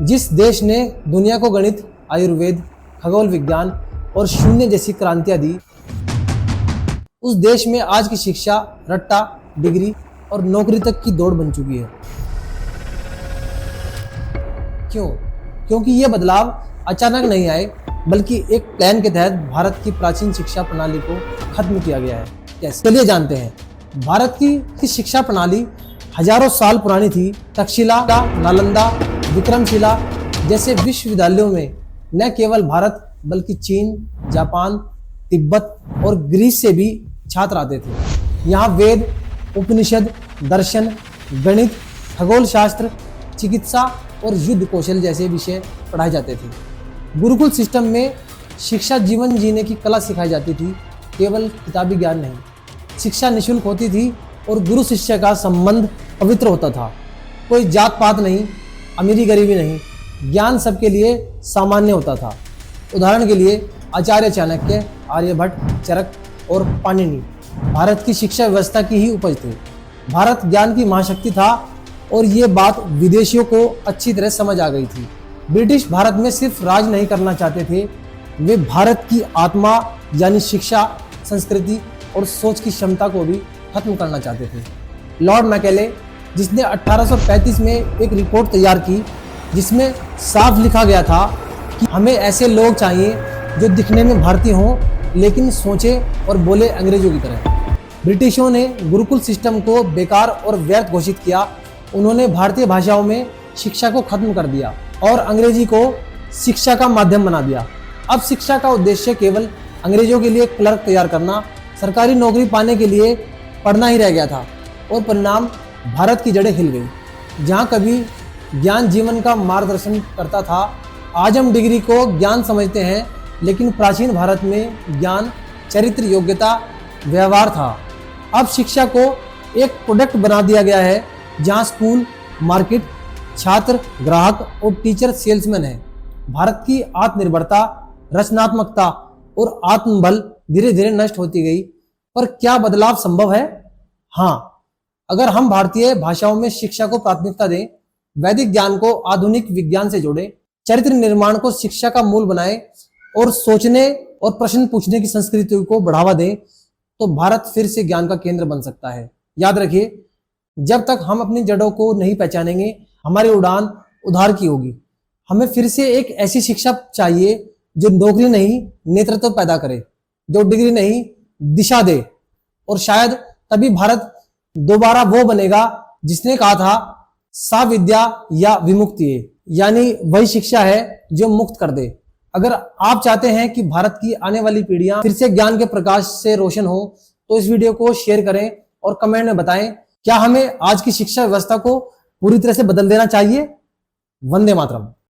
जिस देश ने दुनिया को गणित, आयुर्वेद, खगोल विज्ञान और शून्य जैसी क्रांतियां दी, उस देश में आज की शिक्षा रट्टा, डिग्री और नौकरी तक की दौड़ बन चुकी है। क्यों? क्योंकि ये बदलाव अचानक नहीं आए, बल्कि एक प्लान के तहत भारत की प्राचीन शिक्षा प्रणाली को खत्म किया गया है। कैसे? चलिए जानते हैं। भारत की शिक्षा प्रणाली हजारों साल पुरानी थी। तक्षशिला, नालंदा, विक्रमशिला जैसे विश्वविद्यालयों में न केवल भारत बल्कि चीन, जापान, तिब्बत और ग्रीस से भी छात्र आते थे। यहाँ वेद, उपनिषद, दर्शन, गणित, खगोल शास्त्र, चिकित्सा और युद्ध कौशल जैसे विषय पढ़ाए जाते थे। गुरुकुल सिस्टम में शिक्षा जीवन जीने की कला सिखाई जाती थी, केवल किताबी ज्ञान नहीं। शिक्षा निःशुल्क होती थी और गुरु शिष्य का संबंध पवित्र होता था। कोई जात पात नहीं, अमीरी गरीबी नहीं, ज्ञान सबके लिए सामान्य होता था। उदाहरण के लिए आचार्य चाणक्य, आर्यभट्ट, चरक और पाणिनि भारत की शिक्षा व्यवस्था की ही उपज थे। भारत ज्ञान की महाशक्ति था और ये बात विदेशियों को अच्छी तरह समझ आ गई थी। ब्रिटिश भारत में सिर्फ राज नहीं करना चाहते थे, वे भारत की आत्मा यानी शिक्षा, संस्कृति और सोच की क्षमता को भी खत्म करना चाहते थे। लॉर्ड मैकेले, जिसने 1835 में एक रिपोर्ट तैयार की जिसमें साफ लिखा गया था कि हमें ऐसे लोग चाहिए जो दिखने में भारतीय हों लेकिन सोचे और बोले अंग्रेजों की तरह। ब्रिटिशों ने गुरुकुल सिस्टम को बेकार और व्यर्थ घोषित किया। उन्होंने भारतीय भाषाओं में शिक्षा को खत्म कर दिया और अंग्रेजी को शिक्षा का माध्यम बना दिया। अब शिक्षा का उद्देश्य केवल अंग्रेजों के लिए क्लर्क तैयार करना, सरकारी नौकरी पाने के लिए पढ़ना ही रह गया था और परिणाम भारत की जड़ें हिल गई। जहाँ कभी ज्ञान जीवन का मार्गदर्शन करता था, आज हम डिग्री को ज्ञान समझते हैं, लेकिन प्राचीन भारत में ज्ञान चरित्र, योग्यता, व्यवहार था। अब शिक्षा को एक प्रोडक्ट बना दिया गया है, जहाँ स्कूल, मार्केट, छात्र, ग्राहक और टीचर सेल्समैन है। भारत की आत्मनिर्भरता, रचनात्मकता और आत्मबल धीरे धीरे नष्ट होती गई। पर क्या बदलाव संभव है? हाँ, अगर हम भारतीय भाषाओं में शिक्षा को प्राथमिकता दें, वैदिक ज्ञान को आधुनिक विज्ञान से जोड़ें, चरित्र निर्माण को शिक्षा का मूल बनाएं और सोचने और प्रश्न पूछने की संस्कृति को बढ़ावा दें, तो भारत फिर से ज्ञान का केंद्र बन सकता है। याद रखिए, जब तक हम अपनी जड़ों को नहीं पहचानेंगे, हमारी उड़ान उधार की होगी। हमें फिर से एक ऐसी शिक्षा चाहिए जो नौकरी नहीं, नेतृत्व पैदा करे, जो डिग्री नहीं, दिशा दे। और शायद तभी भारत दोबारा वो बनेगा जिसने कहा था, सा विद्या या विमुक्ति, यानी वही शिक्षा है जो मुक्त कर दे। अगर आप चाहते हैं कि भारत की आने वाली पीढ़ियां फिर से ज्ञान के प्रकाश से रोशन हो, तो इस वीडियो को शेयर करें और कमेंट में बताएं, क्या हमें आज की शिक्षा व्यवस्था को पूरी तरह से बदल देना चाहिए? वंदे मातरम।